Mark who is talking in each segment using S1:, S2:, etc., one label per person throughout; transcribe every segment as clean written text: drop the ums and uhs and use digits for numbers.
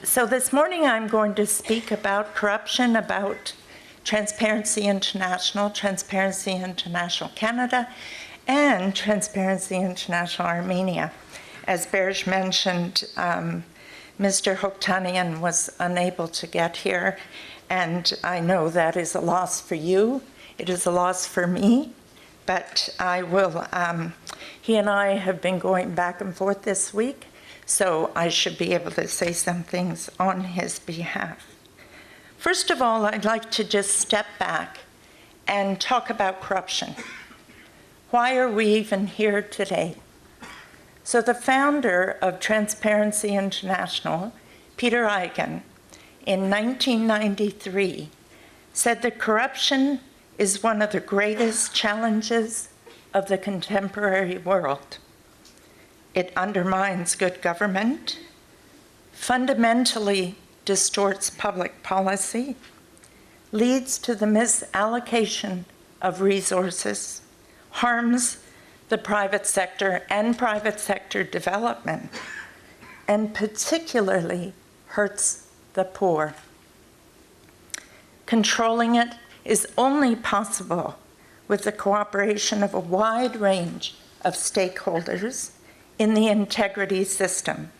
S1: So this morning I'm going to speak about corruption, about Transparency International Canada, and Transparency International Armenia. As Berj mentioned, Mr. Hoktanian was unable to get here, and I know that is a loss for you. It is a loss for me, but I will, he and I have been going back and forth this week, so I should be able to say some things on his behalf. First of all, I'd like to just step back and talk about corruption. Why are we even here today? So the founder of Transparency International, Peter Eigen, in 1993, said that corruption is one of the greatest challenges of the contemporary world. It undermines good government, fundamentally distorts public policy, leads to the misallocation of resources, harms the private sector and private sector development, and particularly hurts the poor. Controlling it is only possible with the cooperation of a wide range of stakeholders in the integrity system,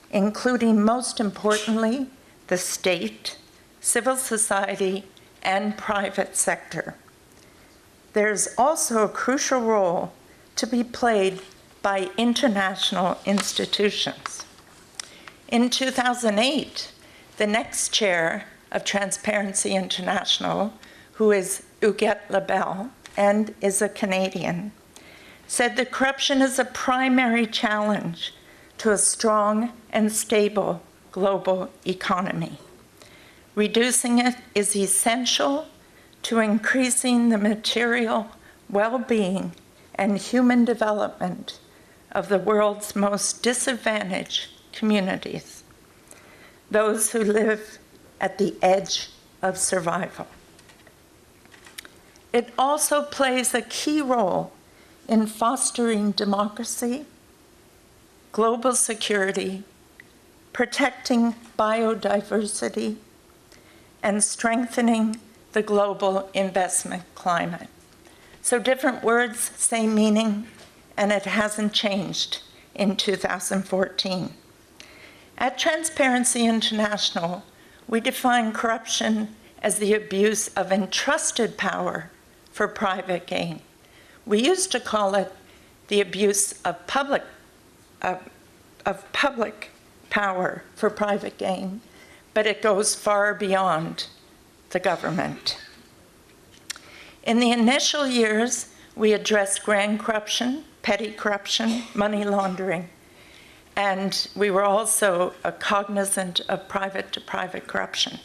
S1: including, most importantly, the state, civil society, and private sector. There's also a crucial role to be played by international institutions. In 2008, the next chair of Transparency International, who is Huguette Labelle and is a Canadian, said that corruption is a primary challenge to a strong and stable global economy. Reducing it is essential to increasing the material well-being and human development of the world's most disadvantaged communities, those who live at the edge of survival. It also plays a key role in fostering democracy, global security, protecting biodiversity, and strengthening the global investment climate. So different words, same meaning, and it hasn't changed in 2014. At Transparency International, we define corruption as the abuse of entrusted power for private gain. We used to call it the abuse of public power for private gain, but it goes far beyond the government. In the initial years, we addressed grand corruption, petty corruption, money laundering, and we were also cognizant of private-to-private corruption.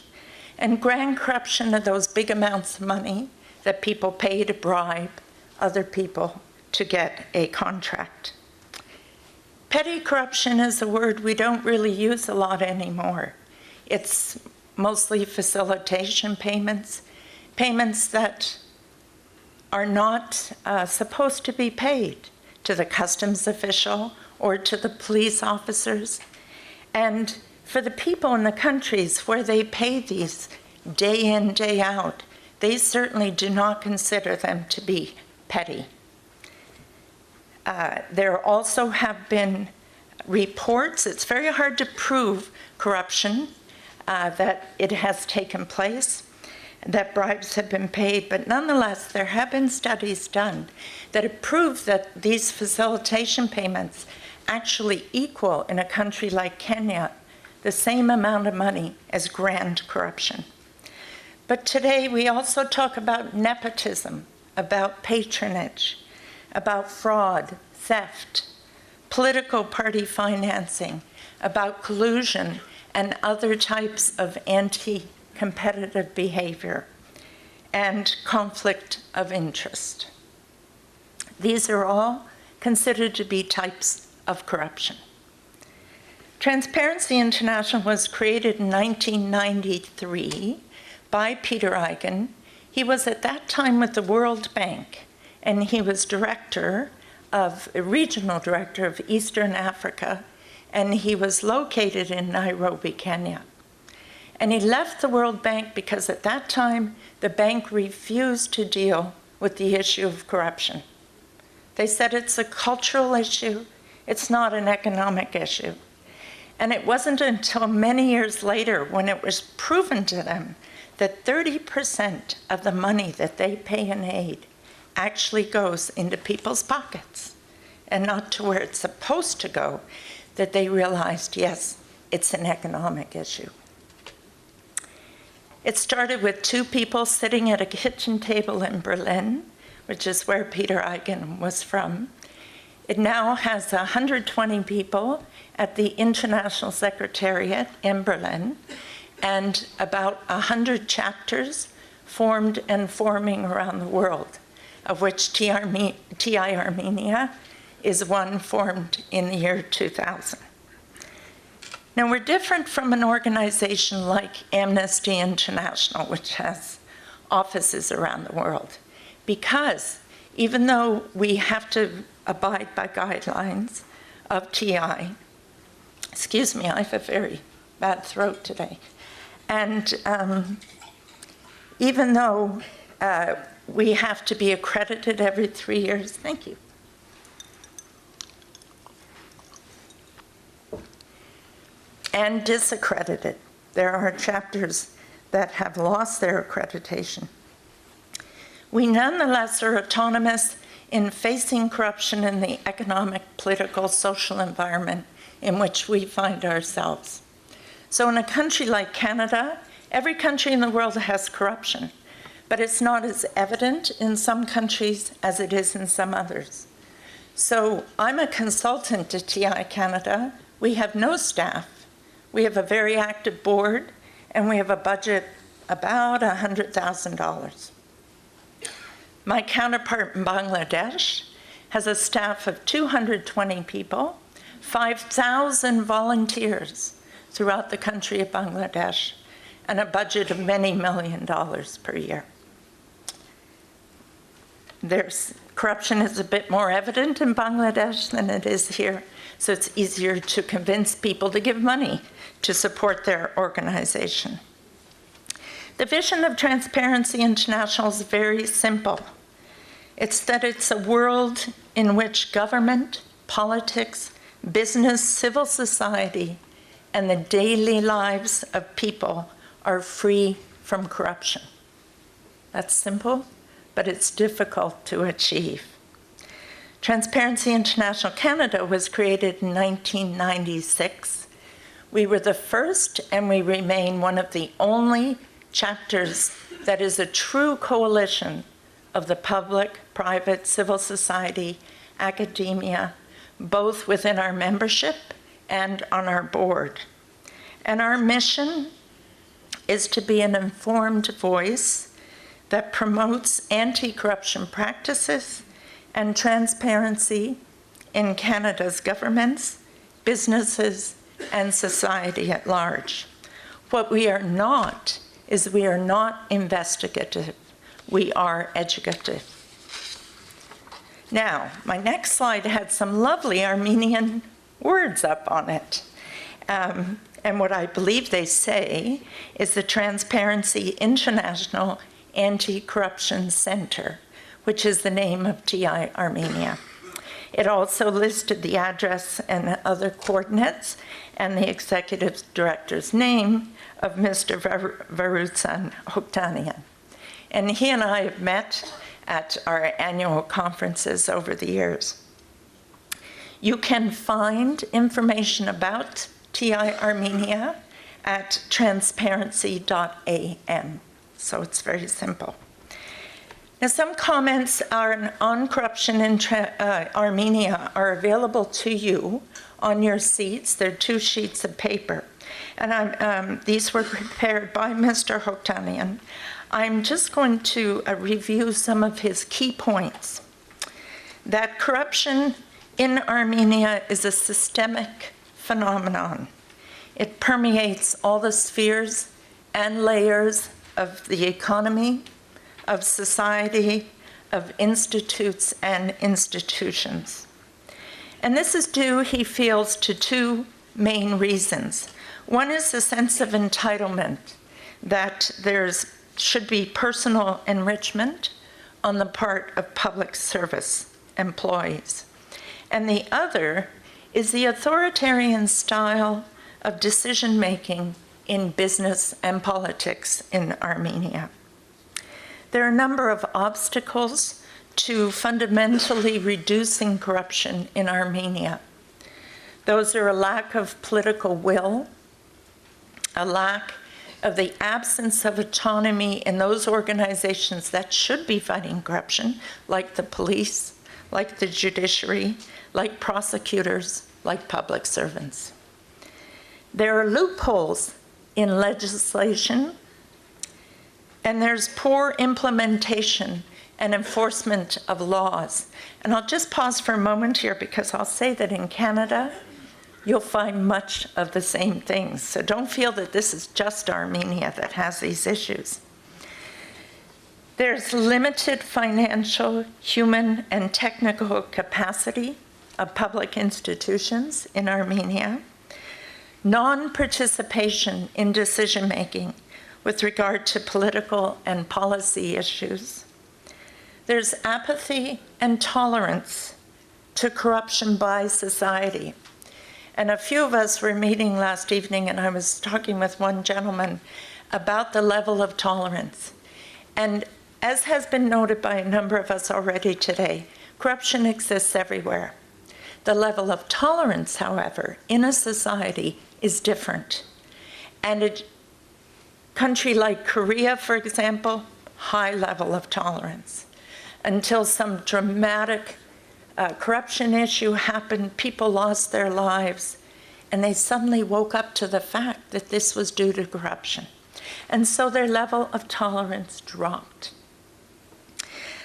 S1: And grand corruption are those big amounts of money that people pay to bribe other people to get a contract. Petty corruption is a word we don't really use a lot anymore. It's mostly facilitation payments, payments that are not supposed to be paid to the customs official or to the police officers. And for the people in the countries where they pay these day in, day out, they certainly do not consider them to be petty. There also have been reports, it's very hard to prove corruption, that it has taken place, that bribes have been paid, but nonetheless, there have been studies done that have proved that these facilitation payments actually equal, in a country like Kenya, the same amount of money as grand corruption. But today, we also talk about nepotism, about patronage, about fraud, theft, political party financing, about collusion, and other types of anti-competitive behavior, and conflict of interest. These are all considered to be types of corruption. Transparency International was created in 1993 by Peter Eigen. He was at that time with the World Bank, and he was regional director of Eastern Africa and he was located in Nairobi, Kenya. And he left the World Bank because at that time, the bank refused to deal with the issue of corruption. They said it's a cultural issue, it's not an economic issue. And it wasn't until many years later when it was proven to them that 30% of the money that they pay in aid actually goes into people's pockets and not to where it's supposed to go, that they realized, yes, it's an economic issue. It started with 2 people sitting at a kitchen table in Berlin, which is where Peter Eigen was from. It now has 120 people at the International Secretariat in Berlin, and about 100 chapters formed and forming around the world, of which TI Armenia is one formed in the year 2000. Now, we're different from an organization like Amnesty International, which has offices around the world, because even though we have to abide by guidelines of TI, excuse me, I have a very bad throat today, and even though we have to be accredited every 3 years, thank you, and disaccredited. There are chapters that have lost their accreditation. We nonetheless are autonomous in facing corruption in the economic, political, social environment in which we find ourselves. So in a country like Canada, every country in the world has corruption, but it's not as evident in some countries as it is in some others. So I'm a consultant to TI Canada. We have no staff. We have a very active board, and we have a budget about $100,000. My counterpart in Bangladesh has a staff of 220 people, 5,000 volunteers throughout the country of Bangladesh, and a budget of many $million per year. Corruption is a bit more evident in Bangladesh than it is here, so it's easier to convince people to give money to support their organization. The vision of Transparency International is very simple. It's that it's a world in which government, politics, business, civil society, and the daily lives of people are free from corruption. That's simple, but it's difficult to achieve. Transparency International Canada was created in 1996. We were the first, and we remain one of the only chapters that is a true coalition of the public, private, civil society, academia, both within our membership and on our board. And our mission is to be an informed voice that promotes anti-corruption practices and transparency in Canada's governments, businesses, and society at large. What we are not is we are not investigative, we are educative. Now, my next slide had some lovely Armenian words up on it. And what I believe they say is the Transparency International Anti-Corruption Center, which is the name of TI Armenia. It also listed the address and other coordinates and the executive director's name of Mr. Verutsan Hoktanian. And he and I have met at our annual conferences over the years. You can find information about TI Armenia at transparency.am. So it's very simple. Now, some comments on corruption in Armenia are available to you on your seats. They're 2 sheets of paper. And these were prepared by Mr. Hoktanian. I'm just going to review some of his key points. That corruption in Armenia is a systemic phenomenon. It permeates all the spheres and layers of the economy, of society, of institutes and institutions. And this is due, he feels, to 2 main reasons. One is the sense of entitlement, that should be personal enrichment on the part of public service employees. And the other is the authoritarian style of decision-making in business and politics in Armenia. There are a number of obstacles to fundamentally reducing corruption in Armenia. Those are a lack of political will, a lack of the absence of autonomy in those organizations that should be fighting corruption, like the police, like the judiciary, like prosecutors, like public servants. There are loopholes in legislation, and there's poor implementation and enforcement of laws. And I'll just pause for a moment here because I'll say that in Canada, you'll find much of the same things. So don't feel that this is just Armenia that has these issues. There's limited financial, human, and technical capacity of public institutions in Armenia, non-participation in decision-making with regard to political and policy issues. There's apathy and tolerance to corruption by society. And a few of us were meeting last evening, and I was talking with one gentleman about the level of tolerance. And as has been noted by a number of us already today, corruption exists everywhere. The level of tolerance, however, in a society is different. And a country like Korea, for example, high level of tolerance. Until some dramatic corruption issue happened, people lost their lives, and they suddenly woke up to the fact that this was due to corruption. And so their level of tolerance dropped.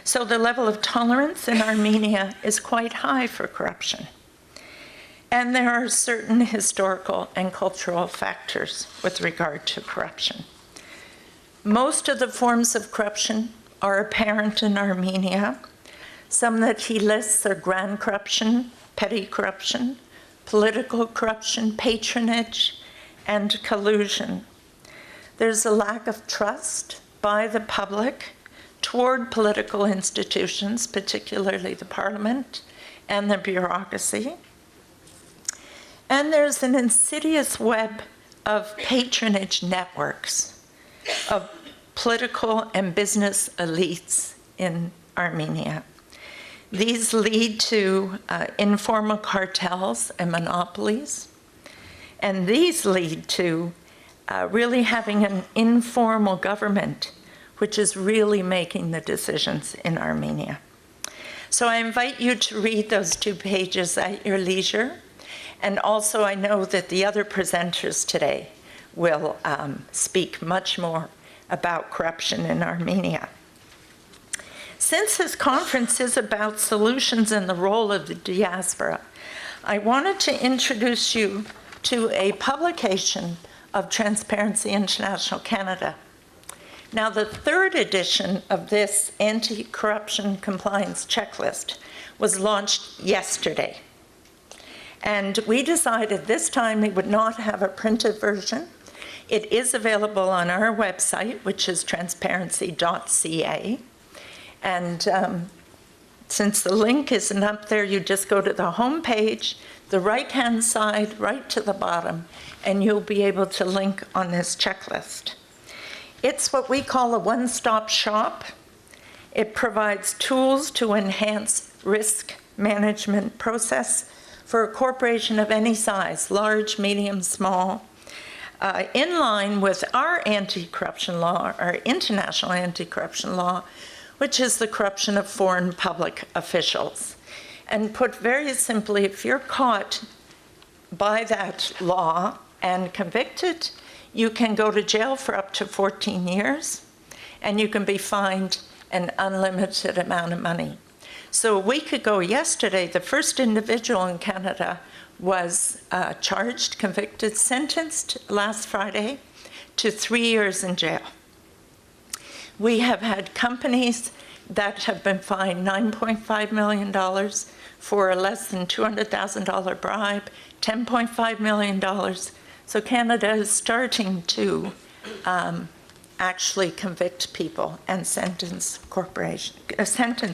S1: So the level of tolerance in Armenia is quite high for corruption. And there are certain historical and cultural factors with regard to corruption. Most of the forms of corruption are apparent in Armenia. Some that he lists are grand corruption, petty corruption, political corruption, patronage, and collusion. There's a lack of trust by the public toward political institutions, particularly the parliament and the bureaucracy. And there's an insidious web of patronage networks of political and business elites in Armenia. These lead to informal cartels and monopolies, and these lead to really having an informal government which is really making the decisions in Armenia. So I invite you to read those 2 pages at your leisure, and also I know that the other presenters today will speak much more about corruption in Armenia. Since this conference is about solutions and the role of the diaspora, I wanted to introduce you to a publication of Transparency International Canada. Now, the 3rd edition of this anti-corruption compliance checklist was launched yesterday. And we decided this time we would not have a printed version. It is available on our website, which is transparency.ca. And since the link isn't up there, you just go to the home page, the right-hand side, right to the bottom, and you'll be able to link on this checklist. It's what we call a one-stop shop. It provides tools to enhance risk management process for a corporation of any size, large, medium, small, in line with our anti-corruption law, our international anti-corruption law, which is the corruption of foreign public officials. And put very simply, if you're caught by that law and convicted, you can go to jail for up to 14 years, and you can be fined an unlimited amount of money. So a week ago yesterday, the first individual in Canada was charged, convicted, sentenced last Friday to 3 years in jail. We have had companies that have been fined $9.5 million for a less than $200,000 bribe, $10.5 million. So Canada is starting to actually convict people and sentence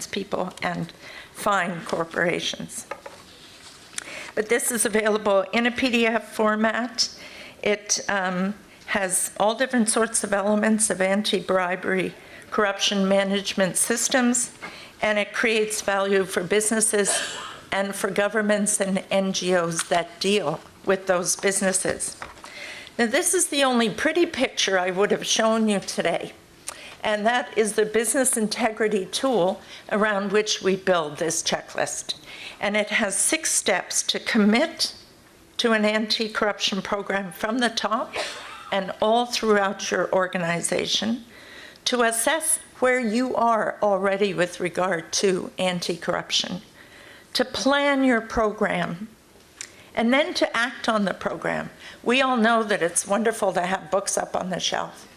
S1: people and fine corporations. But this is available in a PDF format. It has all different sorts of elements of anti-bribery corruption management systems, and it creates value for businesses and for governments and NGOs that deal with those businesses. Now, this is the only pretty picture I would have shown you today, and that is the business integrity tool around which we build this checklist. And it has 6 steps to commit to an anti-corruption program from the top and all throughout your organization, to assess where you are already with regard to anti-corruption, to plan your program, and then to act on the program. We all know that it's wonderful to have books up on the shelf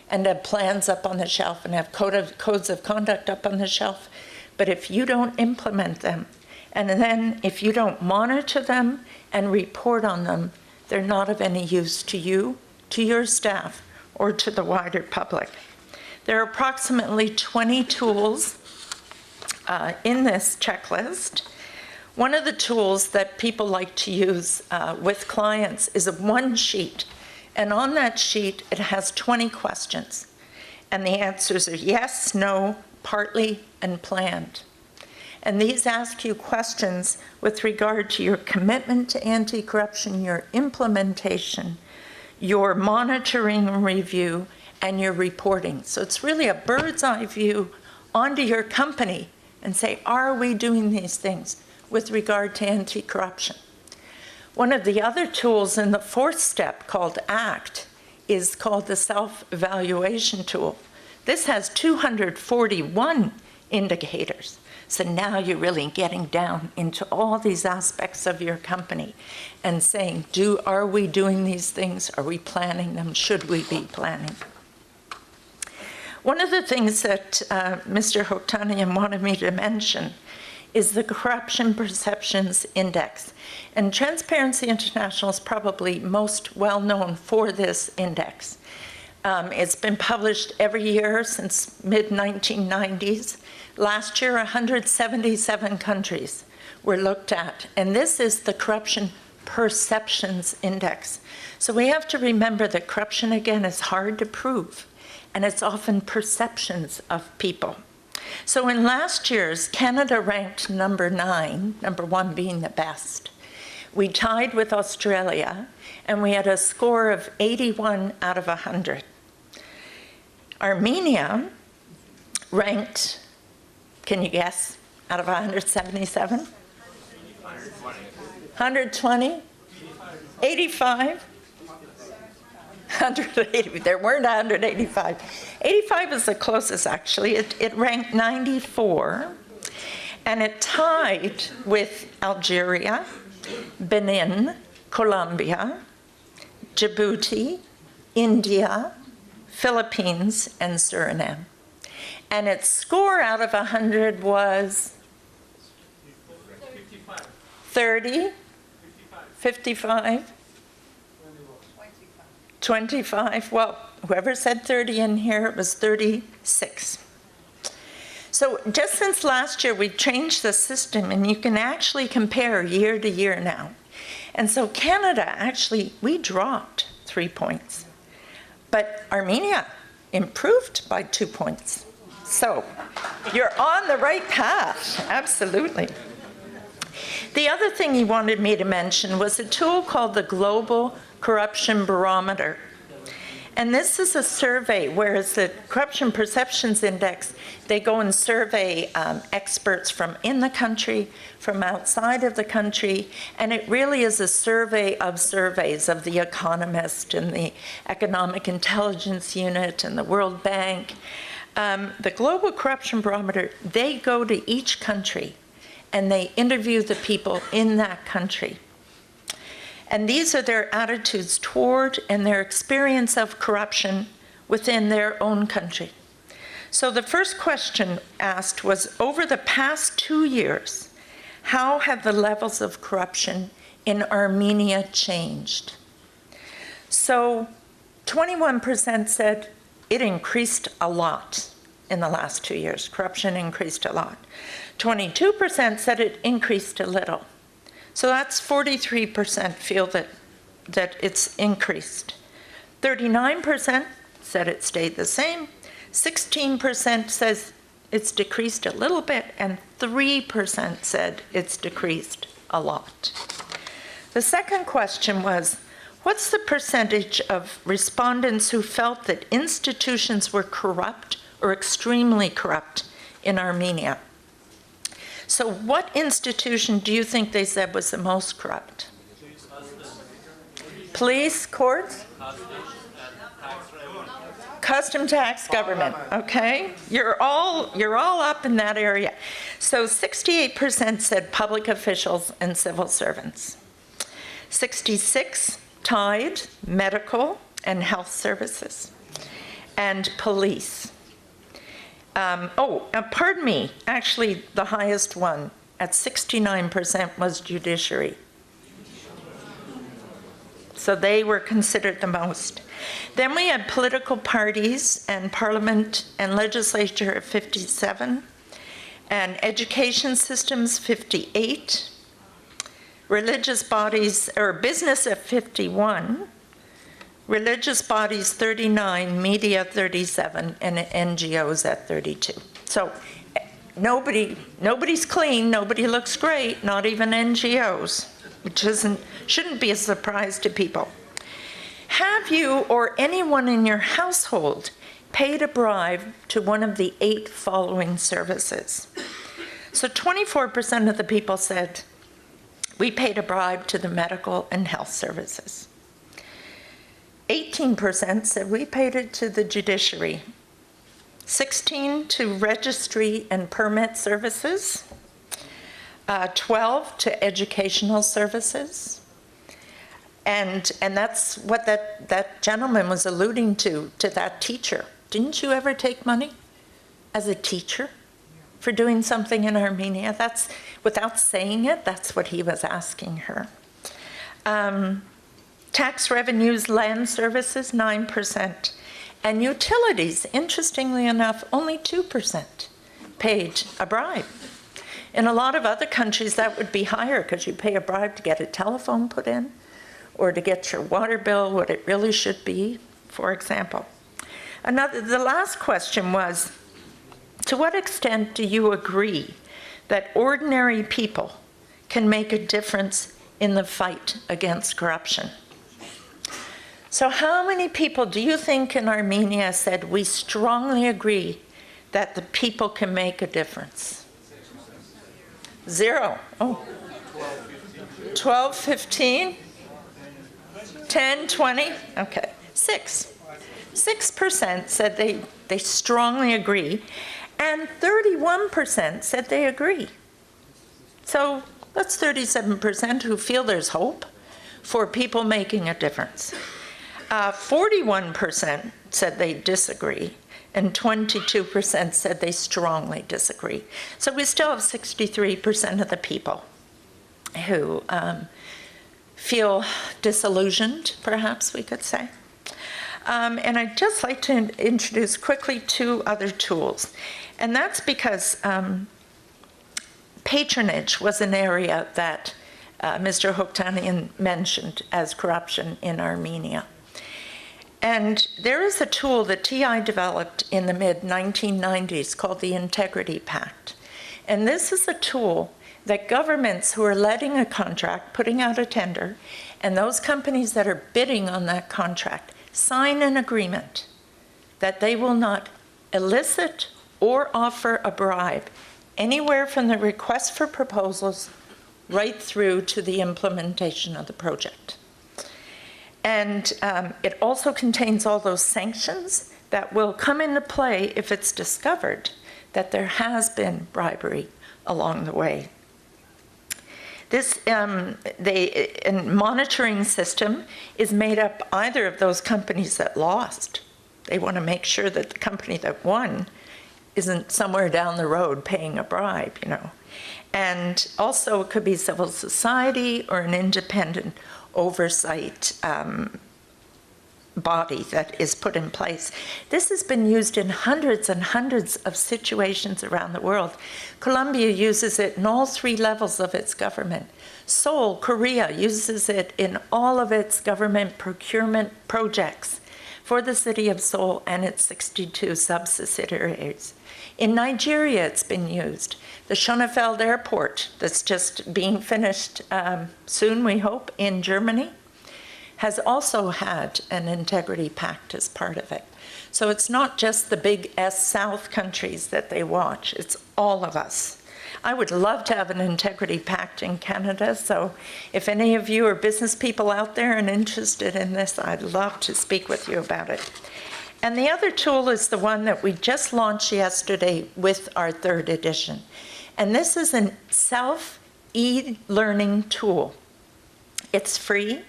S1: and have plans up on the shelf and have codes of conduct up on the shelf, but if you don't implement them, and then if you don't monitor them and report on them, they're not of any use to you, to your staff, or to the wider public. There are approximately 20 tools in this checklist. One of the tools that people like to use with clients is a one sheet. And on that sheet, it has 20 questions. And the answers are yes, no, partly, and planned. And these ask you questions with regard to your commitment to anti-corruption, your implementation, your monitoring and review, and your reporting. So it's really a bird's eye view onto your company and say, are we doing these things with regard to anti-corruption? One of the other tools in the 4th step, called ACT, is called the self-evaluation tool. This has 241 indicators. So now you're really getting down into all these aspects of your company and saying, are we doing these things? Are we planning them? Should we be planning? One of the things that Mr. Hoktanian wanted me to mention is the Corruption Perceptions Index. And Transparency International is probably most well known for this index. It's been published every year since mid-1990s. Last year, 177 countries were looked at, and this is the Corruption Perceptions Index. So we have to remember that corruption, again, is hard to prove, and it's often perceptions of people. So in last year's, Canada ranked number 9, number 1 being the best. We tied with Australia, and we had a score of 81 out of 100. Armenia ranked, can you guess, out of 177? 120? 85? 180, there weren't 185. 85 is the closest, actually. It ranked 94, and it tied with Algeria, Benin, Colombia, Djibouti, India, Philippines, and Suriname. And its score out of 100 was 30, 55, 25. Well, whoever said 30 in here, it was 36. So just since last year, we've changed the system, and you can actually compare year to year now. And so Canada, actually, we dropped 3 points. But Armenia improved by 2 points. So you're on the right path, absolutely. The other thing he wanted me to mention was a tool called the Global Corruption Barometer. And this is a survey, whereas the Corruption Perceptions Index, they go and survey experts from in the country, from outside of the country, and it really is a survey of surveys of The Economist and the Economic Intelligence Unit and the World Bank. The Global Corruption Barometer, they go to each country and they interview the people in that country. And these are their attitudes toward and their experience of corruption within their own country. So the first question asked was, over the past 2 years, How have the levels of corruption in Armenia changed? So 21% said it increased a lot in the last 2 years. Corruption increased a lot. 22% said it increased a little. So that's 43% feel that it's increased. 39% said it stayed the same. 16% says it's decreased a little bit, and 3% said it's decreased a lot. The second question was, what's the percentage of respondents who felt that institutions were corrupt or extremely corrupt in Armenia? So what institution do you think they said was the most corrupt? Police, courts? Custom tax, government, okay? You're all up in that area. So 68% said public officials and civil servants. 66 tied medical and health services and police. Pardon me, actually the highest one at 69% was judiciary. So they were considered the most. Then we had political parties and parliament and legislature at 57, and education systems 58, religious bodies or business at 51, religious bodies 39, media 37, and NGOs at 32. So nobody's clean, nobody looks great, not even NGOs, which shouldn't be a surprise to people. Have you or anyone in your household paid a bribe to one of the 8 following services? So 24% of the people said, we paid a bribe to the medical and health services. 18% said we paid it to the judiciary. 16 to registry and permit services. 12 to educational services. And that's what that gentleman was alluding to that teacher. Didn't you ever take money as a teacher for doing something in Armenia? That's, without saying it, that's what he was asking her. Tax revenues, land services, 9%. And utilities, interestingly enough, only 2% paid a bribe. In a lot of other countries, that would be higher because you pay a bribe to get a telephone put in or to get your water bill what it really should be, for example. The last question was, to what extent do you agree that ordinary people can make a difference in the fight against corruption? So how many people do you think in Armenia said, we strongly agree that the people can make a difference? 0. Oh. 12, 15? 10, 20? Okay. 6% said they strongly agree, and 31% said they agree. So that's 37% who feel there's hope for people making a difference. 41% said they disagree, and 22% said they strongly disagree. So we still have 63% of the people who feel disillusioned, perhaps we could say. And I'd just like to introduce quickly 2 other tools. And that's because patronage was an area that Mr. Hoktanian mentioned as corruption in Armenia. And there is a tool that TI developed in the mid-1990s called the Integrity Pact. And this is a tool that governments who are letting a contract, putting out a tender, and those companies that are bidding on that contract sign an agreement that they will not elicit or offer a bribe anywhere from the request for proposals right through to the implementation of the project. And it also contains all those sanctions that will come into play if it's discovered that there has been bribery along the way. This monitoring system is made up either of those companies that lost. They want to make sure that the company that won isn't somewhere down the road paying a bribe, And also it could be civil society or an independent oversight body that is put in place. This has been used in hundreds and hundreds of situations around the world. Colombia uses it in all 3 levels of its government. Seoul, Korea, uses it in all of its government procurement projects for the city of Seoul and its 62 subsidiaries. In Nigeria, it's been used. The Schönefeld Airport, that's just being finished soon, we hope, in Germany, has also had an integrity pact as part of it. So it's not just the big S-South countries that they watch, it's all of us. I would love to have an integrity pact in Canada, so if any of you are business people out there and interested in this, I'd love to speak with you about it. And the other tool is the one that we just launched yesterday with our 3rd edition. And this is a self-e-learning tool. It's free.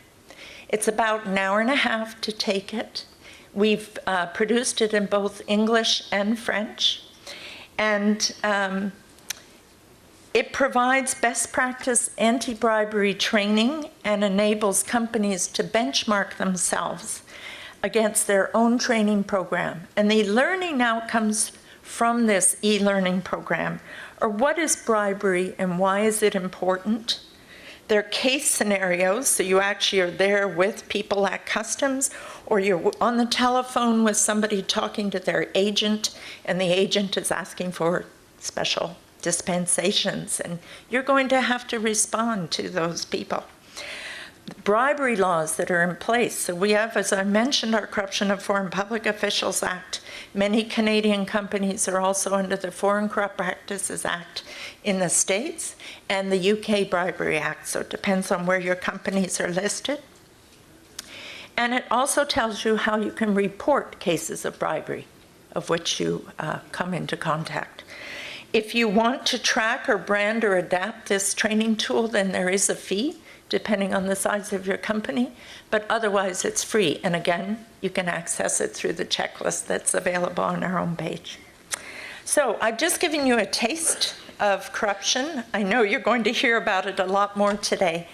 S1: It's about an hour and a half to take it. We've produced it in both English and French. And it provides best practice anti-bribery training and enables companies to benchmark themselves against their own training program. And the learning outcomes from this e-learning program are what is bribery and why is it important? They're case scenarios, so you actually are there with people at customs, or you're on the telephone with somebody talking to their agent, and the agent is asking for special dispensations, and you're going to have to respond to those people. The bribery laws that are in place. So we have, as I mentioned, our Corruption of Foreign Public Officials Act. Many Canadian companies are also under the Foreign Corrupt Practices Act in the States and the UK Bribery Act. So it depends on where your companies are listed. And it also tells you how you can report cases of bribery of which you come into contact. If you want to track or brand or adapt this training tool, then there is a fee, depending on the size of your company, but otherwise it's free. And again, you can access it through the checklist that's available on our homepage. So I've just given you a taste of corruption. I know you're going to hear about it a lot more today,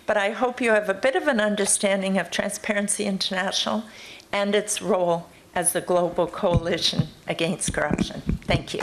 S1: but I hope you have a bit of an understanding of Transparency International and its role as the global coalition against corruption. Thank you.